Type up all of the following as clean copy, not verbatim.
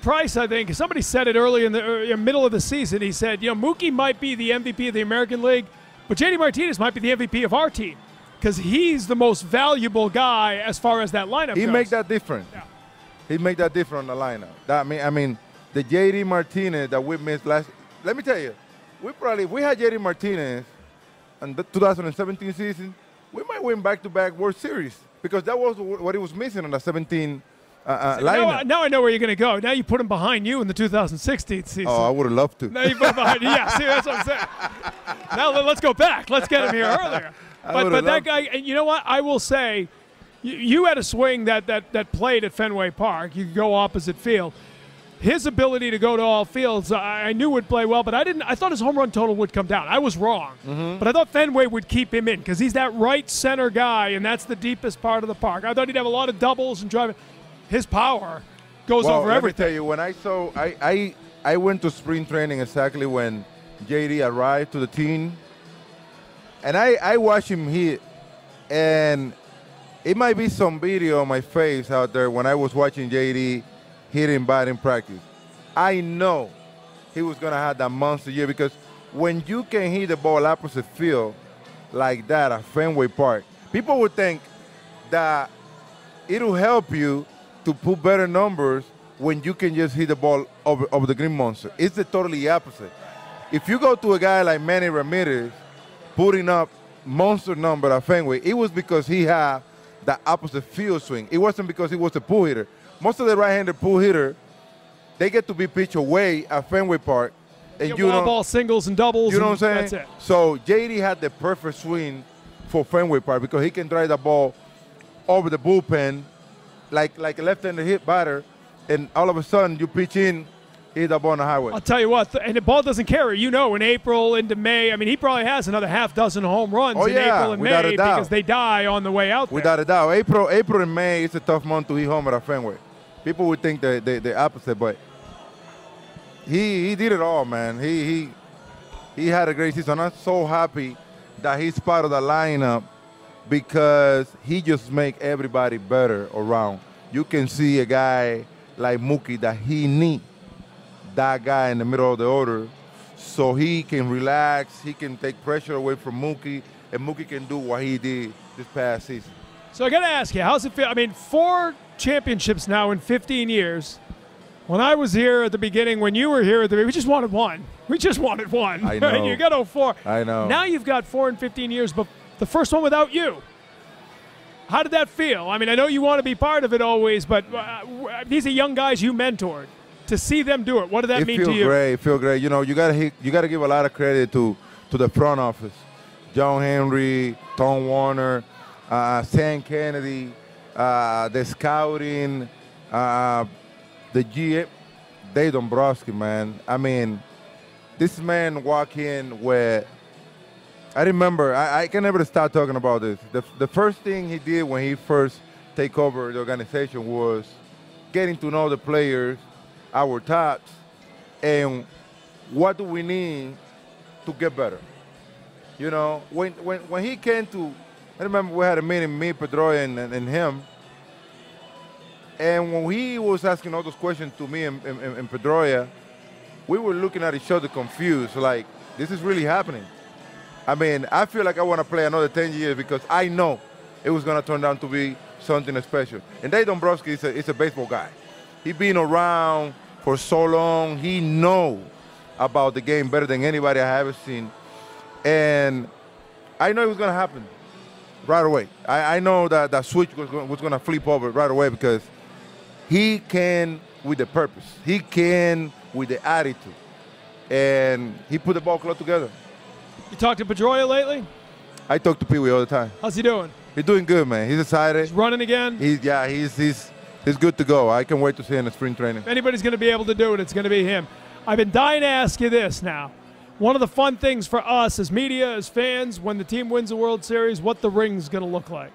Kreis, I think, somebody said it early in the middle of the season. He said, Mookie might be the MVP of the American League, but JD Martinez might be the MVP of our team because he's the most valuable guy as far as that lineup goes. He make that different. Yeah. He make that different on the lineup. I mean, the JD Martinez that we missed last. Let me tell you, we had JD Martinez in the 2017 season. We might win back-to-back World Series because that was what he was missing on the 17 lineup. Now I know where you're going to go. Now you put him behind you in the 2016 season. Oh, I would have loved to. Now you put him behind you. Yeah, see, that's what I'm saying. Now let's go back. Let's get him here earlier. But that guy, and you know what? I will say, you had a swing that played at Fenway Park. You could go opposite field. His ability to go to all fields, I knew would play well, but I thought his home run total would come down. I was wrong. But I thought Fenway would keep him in because he's that right center guy, and that's the deepest part of the park. I thought he'd have a lot of doubles and driving. His power goes over everything. Let me tell you, when I went to spring training exactly when JD arrived to the team, and I watched him hit, and it might be some video on my face out there when I was watching JD hitting batting practice. I know he was going to have that monster year because when you can hit the ball opposite field like that at Fenway Park, people would think that it'll help you to put better numbers when you can just hit the ball over the green monster. It's the totally opposite. If you go to a guy like Manny Ramirez putting up monster number at Fenway, it was because he had the opposite field swing. It wasn't because he was a pull hitter. Most of the right-handed pull hitter, they get to be pitched away at Fenway Park. And you know, ball singles and doubles. You know what I'm saying? That's it. So JD had the perfect swing for Fenway Park because he can drive the ball over the bullpen like a left-handed hit batter, and all of a sudden you pitch in, hit the ball on the highway. I'll tell you what, and the ball doesn't carry. In April into May, I mean, he probably has another half dozen home runs in April and May because they die on the way out there. Without a doubt. April and May, it's a tough month to hit homer at Fenway. People would think the opposite, but he did it all, man. He had a great season. I'm so happy that he's part of the lineup because he just make everybody better around. You can see a guy like Mookie that he needs that guy in the middle of the order so he can relax, he can take pressure away from Mookie, and Mookie can do what he did this past season. So I got to ask you, how's it feel? I mean, 4 championships now in 15 years. When I was here at the beginning, when you were here at the beginning, we just wanted one. We just wanted one. I know. And you got 04. I know. Now you've got 4 in 15 years, but the first one without you. How did that feel? I mean, I know you want to be part of it always, but these are young guys you mentored. To see them do it, what did that mean to you? It feels great. You know, you gotta give a lot of credit to the front office. John Henry, Tom Warner, Sam Kennedy, the scouting, the GM, Dave Dombrowski, man. I mean, this man walk in where I remember, I can never stop talking about this. The first thing he did when he first take over the organization was getting to know the players, our tops, and what do we need to get better. You know, when he came to, I remember we had a meeting, me, Pedroia, and him, and when he was asking all those questions to me and Pedroia, we were looking at each other confused, like, this is really happening. I mean, I feel like I want to play another 10 years because I know it was going to turn out to be something special. And Dave Dombrowski is a baseball guy. He's been around for so long. He knows about the game better than anybody I have ever seen. And I know it was going to happen right away. I know that that switch was going to flip over right away because he can with the purpose. He can with the attitude. And he put the ball club together. You talked to Pedroia lately? I talk to Pee-wee all the time. How's he doing? He's doing good, man. He's excited. He's running again? He's good to go. I can't wait to see him in spring training. If anybody's going to be able to do it, it's going to be him. I've been dying to ask you this now. One of the fun things for us as media, as fans, when the team wins the World Series, what the ring's going to look like.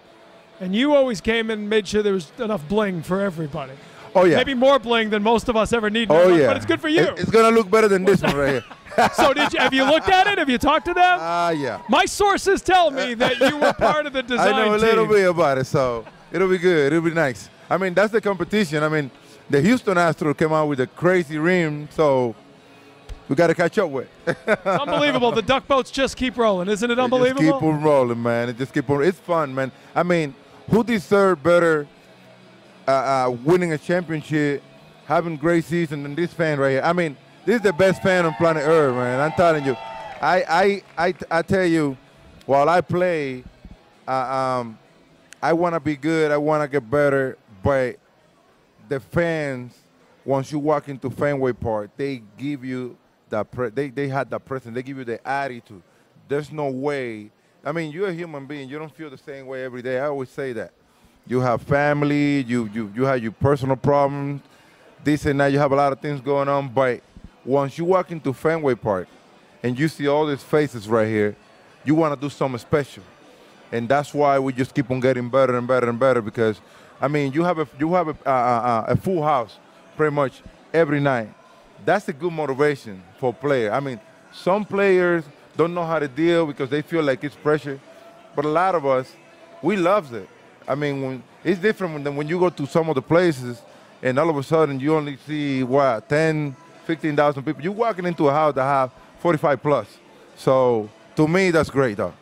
And you always came and made sure there was enough bling for everybody. Oh, yeah. Maybe more bling than most of us ever need. Oh, yeah. But it's good for you. It's going to look better than this one right here. So have you looked at it? Have you talked to them? Yeah. My sources tell me that you were part of the design team. I know a little bit about it, so it'll be good. It'll be nice. I mean, that's the competition. I mean, The Houston Astros came out with a crazy rim, so we got to catch up with. It's unbelievable. The duck boats just keep rolling. Isn't it unbelievable? Just keep on rolling, man. It just keep on. It's fun, man. I mean, who deserves better winning a championship, having great season than this fan right here? I mean, this is the best fan on planet Earth, man. I'm telling you. I tell you, while I play, I want to be good. I want to get better. But the fans, once you walk into Fenway Park, they give you they had that presence. They give you the attitude. There's no way. I mean, you're a human being. You don't feel the same way every day. I always say that. You have family. You have your personal problems. This and that. You have a lot of things going on. But once you walk into Fenway Park and you see all these faces right here, you want to do something special. And that's why we just keep on getting better and better and better because, I mean, you have a full house pretty much every night. That's a good motivation for a player. I mean, some players don't know how to deal because they feel like it's pressure. But a lot of us, we love it. I mean, it's different than when you go to some of the places and all of a sudden you only see, 10, 15,000 people. You're walking into a house that have 45 plus. So to me, that's great, though.